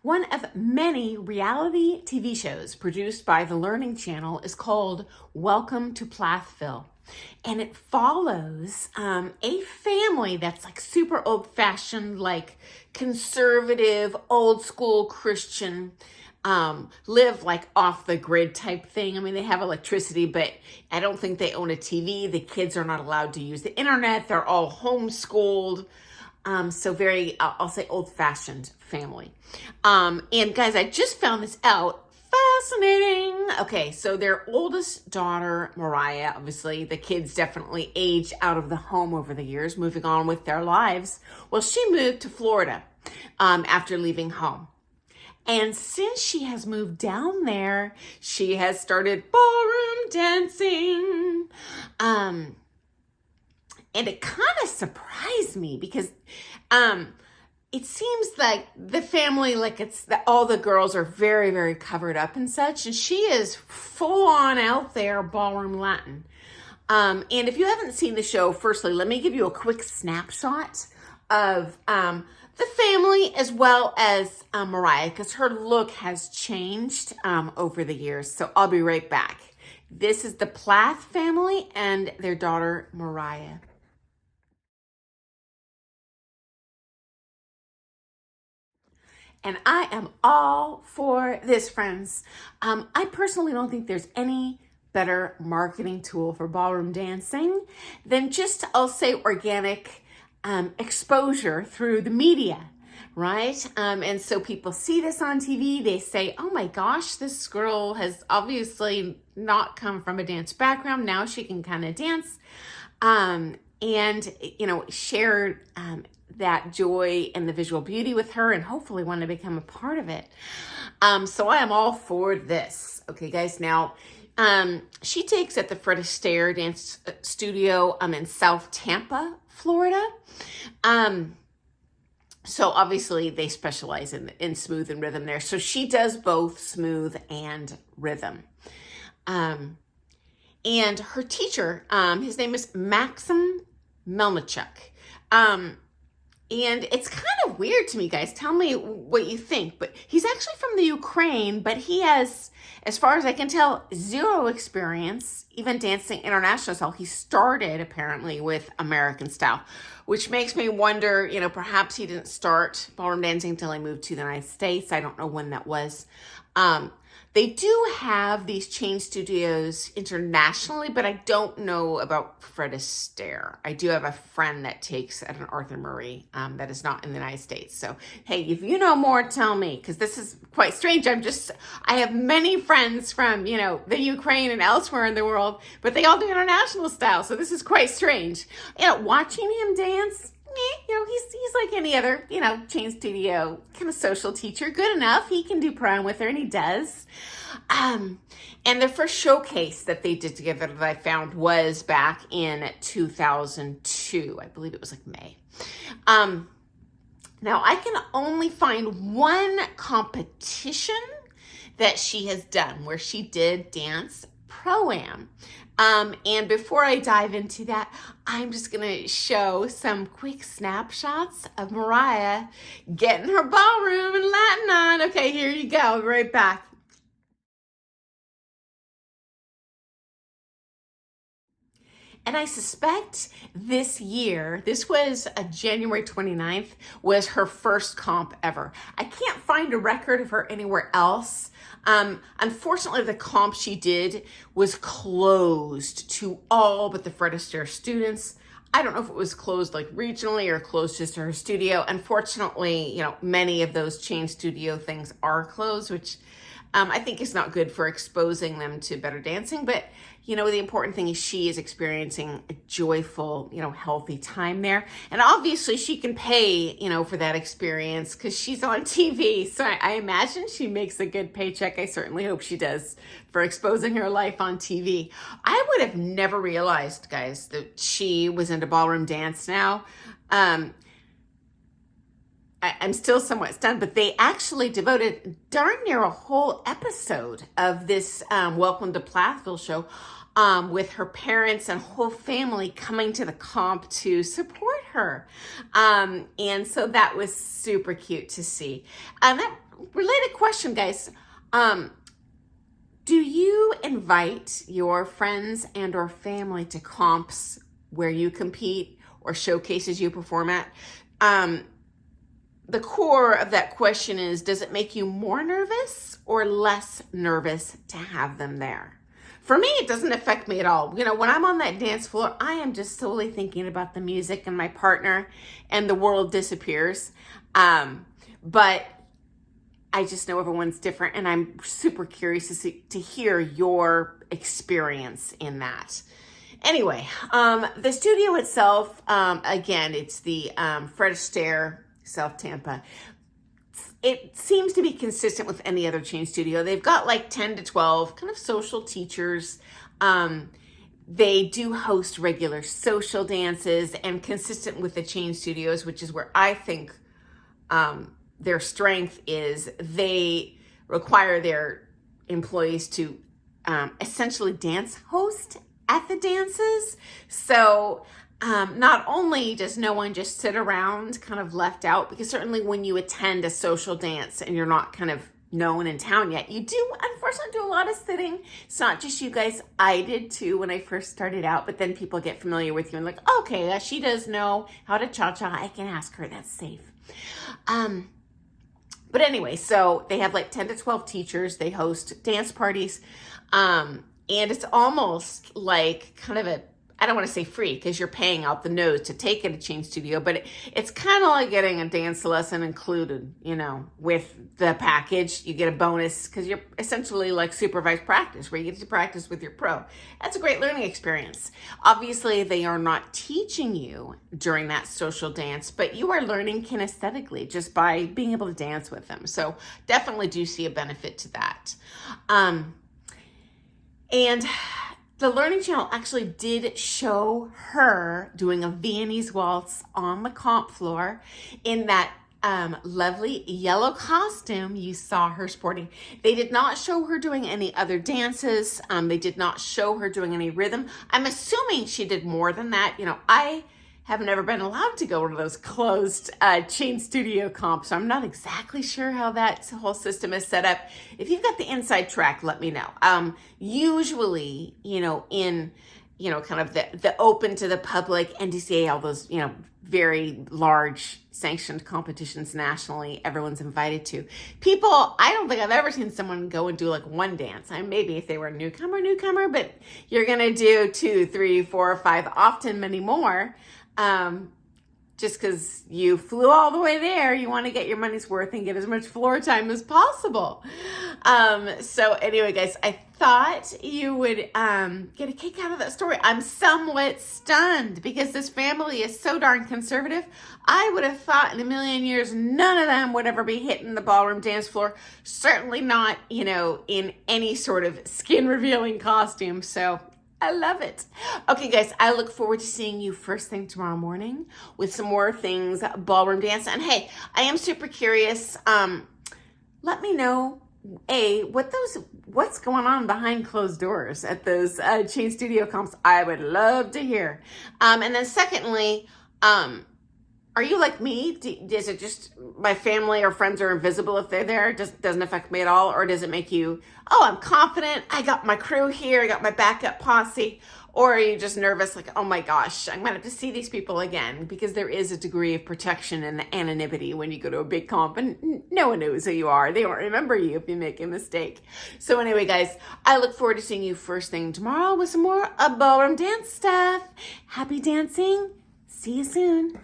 One of many reality TV shows produced by the Learning Channel is called Welcome to Plathville. And it follows a family that's like super old-fashioned, like conservative, old-school Christian, live like off the grid type thing. I mean, they have electricity, but I don't think they own a TV. The kids are not allowed to use the internet. They're all homeschooled. So very, I'll say old-fashioned family. And guys, I just found this out. Fascinating. Okay, so their oldest daughter, Mariah, obviously the kids definitely aged out of the home over the years, moving on with their lives. Well, she moved to Florida after leaving home. And since she has moved down there, she has started ballroom dancing. And it kind of surprised me because it seems like the family, like it's that all the girls are very, very covered up and such. And she is full on out there ballroom Latin. And if you haven't seen the show, firstly, let me give you a quick snapshot of the family as well as Mariah, because her look has changed over the years. So I'll be right back. This is the Plath family and their daughter, Mariah. And I am all for this, friends. I personally don't think there's any better marketing tool for ballroom dancing than just, I'll say, organic exposure through the media, right? And so people see this on TV, they say, oh my gosh, this girl has obviously not come from a dance background. Now she can kind of dance and, you know, share that joy and the visual beauty with her and hopefully want to become a part of it. So I am all for this. Okay, guys, now she takes at the Fred Astaire Dance Studio in South Tampa, Florida. So obviously they specialize in smooth and rhythm there. So she does both smooth and rhythm. And her teacher, his name is Maxim Melnichuk. And it's kind of weird to me, guys. Tell me what you think. But he's actually from the Ukraine, but he has, as far as I can tell, zero experience, even dancing international style. He started, apparently, with American style, which makes me wonder, you know, perhaps he didn't start ballroom dancing until he moved to the United States. I don't know when that was. They do have these chain studios internationally, but I don't know about Fred Astaire. I do have a friend that takes at an Arthur Murray that is not in the United States. So, hey, if you know more, tell me, because this is quite strange. I have many friends from, you know, the Ukraine and elsewhere in the world, but they all do international style. So this is quite strange. You know, watching him dance, you know, he's like any other, you know, chain studio kind of social teacher. Good enough. He can do prom with her, and he does. And the first showcase that they did together that I found was back in 2002. I believe it was like May. Now I can only find one competition that she has done where she did dance pro-am. And before I dive into that, I'm just going to show some quick snapshots of Mariah getting her ballroom and Latin on. Okay, here you go. I'll be right back. And I suspect this year, this was January 29th, was her first comp ever. I can't find a record of her anywhere else. Unfortunately, the comp she did was closed to all but the Fred Astaire students. I don't know if it was closed like regionally or closed just to her studio. Unfortunately, you know, many of those chain studio things are closed, which I think is not good for exposing them to better dancing. But, you know, the important thing is she is experiencing a joyful, you know, healthy time there. And obviously she can pay, you know, for that experience because she's on TV. So I imagine she makes a good paycheck. I certainly hope she does for exposing her life on TV. I would have never realized, guys, that she was into ballroom dance now. I'm still somewhat stunned, but they actually devoted darn near a whole episode of this Welcome to Plathville show with her parents and whole family coming to the comp to support her. And so that was super cute to see. That related question, guys. Do you invite your friends and or family to comps where you compete or showcases you perform at? The core of that question is, does it make you more nervous or less nervous to have them there? For me, it doesn't affect me at all. You know, when I'm on that dance floor, I am just solely thinking about the music and my partner, and the world disappears. But I just know everyone's different, and I'm super curious to hear your experience in that. Anyway, the studio itself, again, it's the Fred Astaire, South Tampa. It seems to be consistent with any other chain studio. They've got like 10 to 12 kind of social teachers. They do host regular social dances, and consistent with the chain studios, which is where I think their strength is, they require their employees to essentially dance host at the dances. So not only does no one just sit around kind of left out, because certainly when you attend a social dance and you're not kind of known in town yet, you do unfortunately do a lot of sitting. It's not just you guys. I did too when I first started out, but then people get familiar with you and like, okay, she does know how to cha-cha. I can ask her, that's safe. But anyway, so they have like 10 to 12 teachers. They host dance parties. And it's almost like kind of a, I don't want to say free because you're paying out the nose to take it at a chain studio, but it's kind of like getting a dance lesson included, you know, with the package. You get a bonus because you're essentially like supervised practice, where you get to practice with your pro. That's a great learning experience. Obviously, they are not teaching you during that social dance, but you are learning kinesthetically just by being able to dance with them. So definitely do see a benefit to that. And the Learning Channel actually did show her doing a Viennese waltz on the comp floor in that lovely yellow costume you saw her sporting. They did not show her doing any other dances. They did not show her doing any rhythm. I'm assuming she did more than that. You know, I have never been allowed to go to those closed chain studio comps. So I'm not exactly sure how that whole system is set up. If you've got the inside track, let me know. Usually, you know, in, you know, kind of the open to the public, NDCA, all those, you know, very large sanctioned competitions nationally, everyone's invited to. People, I don't think I've ever seen someone go and do like one dance. Maybe if they were a newcomer, but you're going to do 2, 3, 4, 5, often many more. Just because you flew all the way there, you want to get your money's worth and get as much floor time as possible. So anyway, guys, I thought you would get a kick out of that story. I'm somewhat stunned because this family is so darn conservative. I would have thought in a million years, none of them would ever be hitting the ballroom dance floor. Certainly not, you know, in any sort of skin revealing costume. So I love it. Okay, guys, I look forward to seeing you first thing tomorrow morning with some more things ballroom dance. And hey, I am super curious. Let me know, what's going on behind closed doors at those chain studio comps. I would love to hear. And then secondly, are you like me? Is it just my family or friends are invisible if they're there? It just doesn't affect me at all? Or does it make you, oh, I'm confident, I got my crew here, I got my backup posse? Or are you just nervous, like, oh my gosh, I'm gonna have to see these people again? Because there is a degree of protection and anonymity when you go to a big comp and no one knows who you are. They won't remember you if you make a mistake. So anyway, guys, I look forward to seeing you first thing tomorrow with some more ballroom dance stuff. Happy dancing. See you soon.